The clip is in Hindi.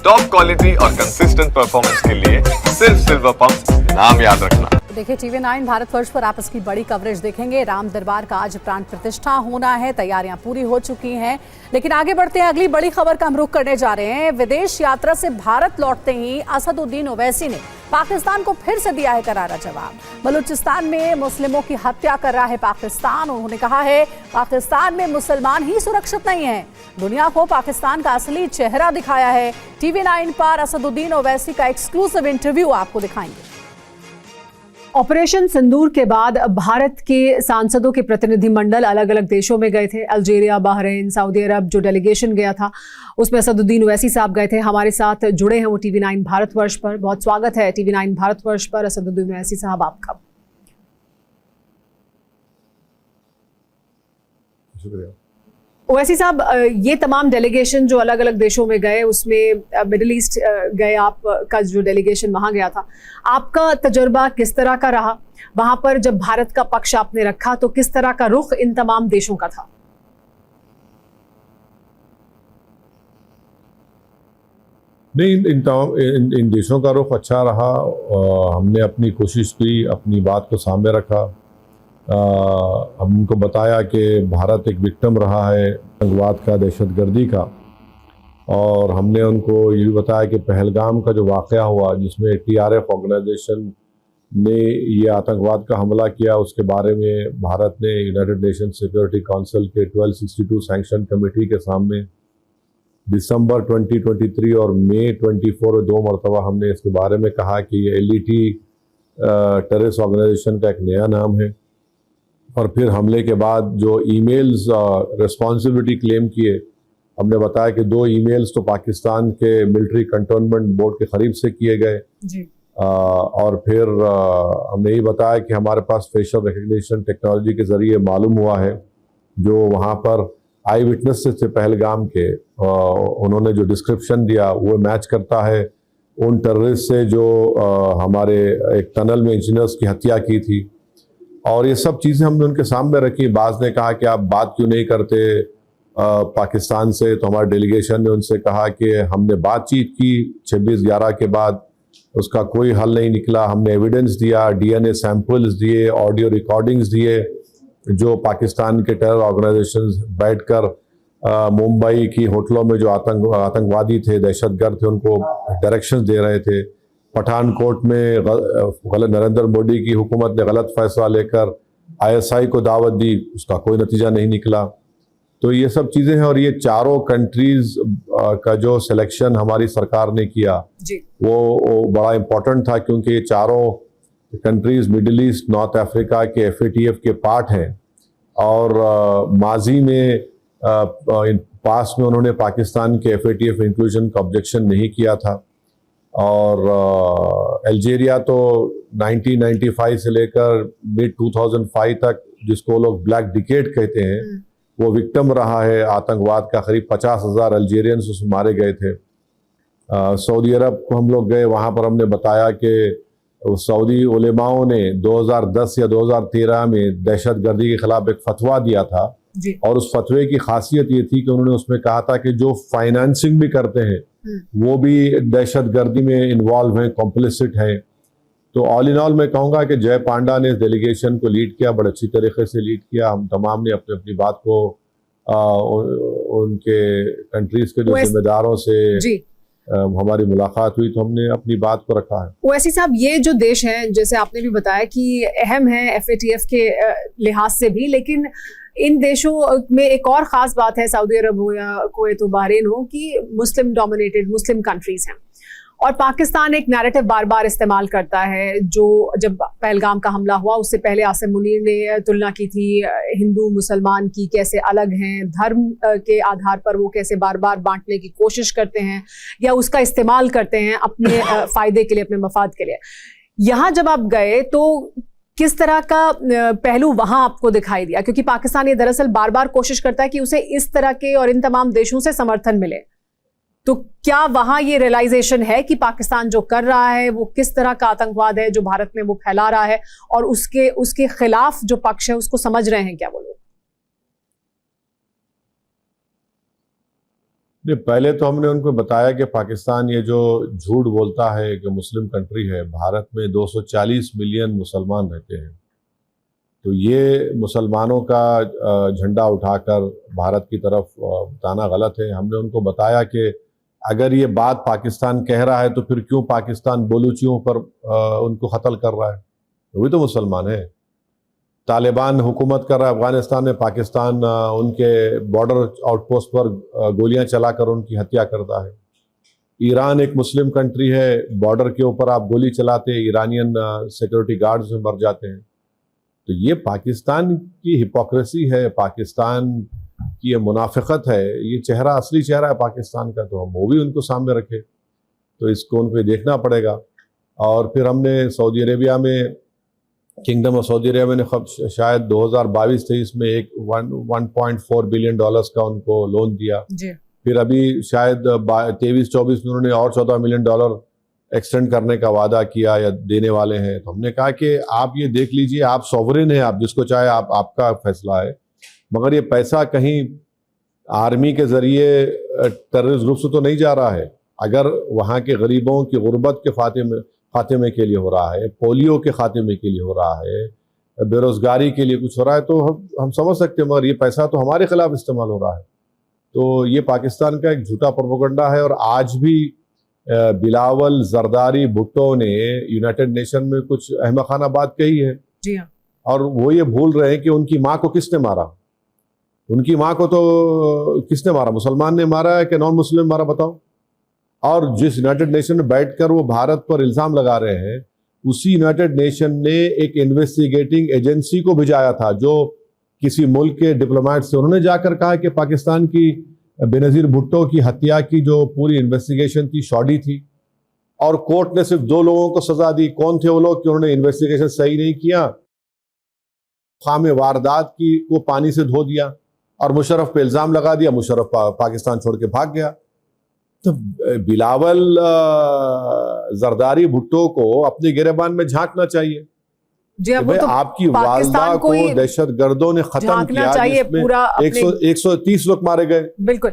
टॉप क्वालिटी और कंसिस्टेंट परफॉर्मेंस के लिए सिर्फ सिल्वर पंप नाम याद रखना। देखिए TV9 भारतवर्ष पर आप इसकी बड़ी कवरेज देखेंगे। राम दरबार का आज प्राण प्रतिष्ठा होना है, तैयारियां पूरी हो चुकी हैं। लेकिन आगे बढ़ते हैं, अगली बड़ी खबर का हम रुख करने जा रहे हैं। विदेश यात्रा से भारत लौटते ही असदुद्दीन ओवैसी ने पाकिस्तान को फिर से दिया है करारा जवाब। बलूचिस्तान में मुस्लिमों की हत्या कर रहा है पाकिस्तान। उन्होंने कहा है पाकिस्तान में मुसलमान ही सुरक्षित नहीं है, दुनिया को पाकिस्तान का असली चेहरा दिखाया है। TV9 पर असदुद्दीन ओवैसी का एक्सक्लूसिव इंटरव्यू आपको दिखाएंगे। ऑपरेशन सिंदूर के बाद भारत के सांसदों के प्रतिनिधिमंडल अलग अलग देशों में गए थे। अल्जीरिया, बहरीन, सऊदी अरब जो डेलीगेशन गया था उसमें असदुद्दीन ओवैसी साहब गए थे। हमारे साथ जुड़े हैं वो TV9 भारतवर्ष पर। बहुत स्वागत है TV9 भारतवर्ष पर असदुद्दीन ओवैसी साहब आपका। शुक्रिया। ओवैसी साहब, ये तमाम डेलीगेशन जो अलग अलग देशों में गए उसमें मिडिल ईस्ट गए, आपका जो डेलीगेशन वहां गया था, आपका तजुर्बा किस तरह का रहा? वहां पर जब भारत का पक्ष आपने रखा तो किस तरह का रुख इन तमाम देशों का था? नहीं, इन देशों का रुख अच्छा रहा। हमने अपनी कोशिश की, अपनी बात को सामने रखा। हमको बताया कि भारत एक विक्टिम रहा है आतंकवाद का, दहशतगर्दी का, और हमने उनको ये भी बताया कि पहलगाम का जो वाक़या हुआ जिसमें TRF ऑर्गेनाइजेशन ने ये आतंकवाद का हमला किया, उसके बारे में भारत ने यूनाइटेड नेशन सिक्योरिटी काउंसिल के 1262 सैंक्शन कमेटी के सामने दिसंबर 2023 और मई 24 दो मरतबा हमने इसके बारे में कहा कि ये LET टेररिस्ट ऑर्गेनाइजेशन का एक नया नाम है। और फिर हमले के बाद जो ईमेल्स रिस्पॉन्सिबिलिटी क्लेम किए, हमने बताया कि 2 ईमेल्स तो पाकिस्तान के मिलिट्री कंटोनमेंट बोर्ड के करीब से किए गए जी। और फिर हमने ये बताया कि हमारे पास फेशियल रिकग्निशन टेक्नोलॉजी के ज़रिए मालूम हुआ है जो वहाँ पर आई विटनेस थे पहलगाम के, उन्होंने जो डिस्क्रिप्शन दिया वो मैच करता है उन टेररिस्ट से जो हमारे एक टनल में इंजीनियर्स की हत्या की थी। और ये सब चीज़ें हमने उनके सामने रखी। बाज़ ने कहा कि आप बात क्यों नहीं करते पाकिस्तान से, तो हमारे डेलीगेशन ने उनसे कहा कि हमने बातचीत की 26/11 के बाद, उसका कोई हल नहीं निकला। हमने एविडेंस दिया, DNA सैंपल्स दिए, ऑडियो रिकॉर्डिंग्स दिए, जो पाकिस्तान के टेरर ऑर्गेनाइजेशंस बैठकर मुंबई की होटलों में जो आतंकवादी थे, दहशतगर्द थे, उनको डायरेक्शंस दे रहे थे। पठानकोट में गलत नरेंद्र मोदी की हुकूमत ने गलत फैसला लेकर ISI को दावत दी, उसका कोई नतीजा नहीं निकला। तो ये सब चीज़ें हैं। और ये चारों कंट्रीज का जो सिलेक्शन हमारी सरकार ने किया जी। वो बड़ा इम्पोर्टेंट था, क्योंकि ये चारों countries middle east, north Africa के FATF के पार्ट हैं। और माजी में पास में उन्होंने पाकिस्तान के FATF इंक्लूजन का ऑब्जेक्शन नहीं किया था। और अल्जीरिया तो 1995 से लेकर मिड 2005 तक, जिसको लोग ब्लैक डिकेड कहते हैं, वो विक्टिम रहा है आतंकवाद का। करीब 50,000 अल्जीरियंस उसमें मारे गए थे। सऊदी अरब को हम लोग गए, वहाँ पर हमने बताया कि सऊदी उलेमाओं ने 2010 या 2013 में दहशतगर्दी के खिलाफ एक फतवा दिया था जी। और उस फतवे की खासियत ये थी कि उन्होंने उसमें कहा था कि जो फाइनेंसिंग भी करते हैं वो भी दहशतगर्दी में इन्वॉल्व हैं, कॉम्प्लिसिट हैं। तो ऑल इन ऑल मैं कहूँगा कि जय पांडा ने इस डेलीगेशन को लीड किया, बड़े अच्छी तरीके से लीड किया। हम तमाम ने अपनी अपनी बात को उनके कंट्रीज के जो जिम्मेदारों से हमारी मुलाकात हुई, तो हमने अपनी बात को रखा है। ओवैसी साहब, ये जो देश हैं, जैसे आपने भी बताया कि अहम है FATF के लिहाज से भी, लेकिन इन देशों में एक और ख़ास बात है, सऊदी अरब हो या कुवैत हो, बहरीन हो, कि मुस्लिम डोमिनेटेड मुस्लिम कंट्रीज़ हैं। और पाकिस्तान एक नैरेटिव बार बार इस्तेमाल करता है, जो जब पहलगाम का हमला हुआ उससे पहले आसिम मुनीर ने तुलना की थी हिंदू मुसलमान की, कैसे अलग हैं, धर्म के आधार पर वो कैसे बार बार बांटने की कोशिश करते हैं या उसका इस्तेमाल करते हैं अपने फ़ायदे के लिए, अपने मफाद के लिए। यहाँ जब आप गए तो किस तरह का पहलू वहां आपको दिखाई दिया? क्योंकि पाकिस्तान ये दरअसल बार बार कोशिश करता है कि उसे इस तरह के और इन तमाम देशों से समर्थन मिले, तो क्या वहां ये रियलाइजेशन है कि पाकिस्तान जो कर रहा है वो किस तरह का आतंकवाद है जो भारत में वो फैला रहा है, और उसके खिलाफ जो पक्ष है उसको समझ रहे हैं क्या वो लोग? नहीं, पहले तो हमने उनको बताया कि पाकिस्तान ये जो झूठ बोलता है कि मुस्लिम कंट्री है, भारत में 240 मिलियन मुसलमान रहते हैं, तो ये मुसलमानों का झंडा उठाकर भारत की तरफ बताना गलत है। हमने उनको बताया कि अगर ये बात पाकिस्तान कह रहा है तो फिर क्यों पाकिस्तान बलूचियों पर उनको कत्ल कर रहा है, वो भी तो मुसलमान है। तालिबान हुकूमत कर रहा है अफगानिस्तान में, पाकिस्तान उनके बॉर्डर आउटपोस्ट पर गोलियां चलाकर उनकी हत्या करता है। ईरान एक मुस्लिम कंट्री है, बॉर्डर के ऊपर आप गोली चलाते ईरानियन सिक्योरिटी गार्ड्स में मर जाते हैं। तो ये पाकिस्तान की हिपोक्रेसी है, पाकिस्तान की ये मुनाफिकत है, ये चेहरा असली चेहरा है पाकिस्तान का, तो हम वो भी उनको सामने रखे, तो इसको उनको देखना पड़ेगा। और फिर हमने सऊदी अरेबिया में, किंगडम ऑफ सऊदी अरेबिया ने शायद 2022-23 में एक 1.4 बिलियन डॉलर्स का उनको लोन दिया जी। फिर अभी शायद 23-24 में उन्होंने और 14 मिलियन डॉलर एक्सटेंड करने का वादा किया या देने वाले हैं। तो हमने कहा कि आप ये देख लीजिए, आप सॉवरेन हैं, आप जिसको चाहे आप, आपका फैसला है, मगर ये पैसा कहीं आर्मी के जरिए टेररिस्ट ग्रुप से तो नहीं जा रहा है। अगर वहाँ के गरीबों की गुर्बत के खात्मे के लिए हो रहा है, पोलियो के खात्मे के लिए हो रहा है, बेरोजगारी के लिए कुछ हो रहा है, तो हम समझ सकते हैं, मगर ये पैसा तो हमारे खिलाफ इस्तेमाल हो रहा है। तो ये पाकिस्तान का एक झूठा प्रोपेगेंडा है। और आज भी बिलावल जरदारी भुट्टो ने यूनाइटेड नेशन में कुछ अहमकाना बात कही है। जी हाँ। और वो ये भूल रहे हैं कि उनकी माँ को किसने मारा। उनकी माँ को तो किसने मारा, मुसलमान ने मारा है कि नॉन मुस्लिम मारा, बताओ। और जिस यूनाइटेड नेशन में बैठकर वो भारत पर इल्ज़ाम लगा रहे हैं, उसी यूनाइटेड नेशन ने एक इन्वेस्टिगेटिंग एजेंसी को भिजाया था, जो किसी मुल्क के डिप्लोमेट से उन्होंने जाकर कहा कि पाकिस्तान की बेनज़ीर भुट्टो की हत्या की जो पूरी इन्वेस्टिगेशन थी शॉडी थी, और कोर्ट ने सिर्फ 2 लोगों को सजा दी। कौन थे वो लोग कि उन्होंने इन्वेस्टिगेशन सही नहीं किया, खामे वारदात की को पानी से धो दिया और मुशर्रफ पे इल्ज़ाम लगा दिया, मुशर्रफ पाकिस्तान छोड़ के भाग गया। तो बिलावल जरदारी भुट्टो को अपने गिरेबान में झांकना चाहिए। जी, अब वो तो आपकी वालदा को दहशतगर्दों ने खत्म किया, चाहिए पूरा 130 लोग मारे गए। बिल्कुल।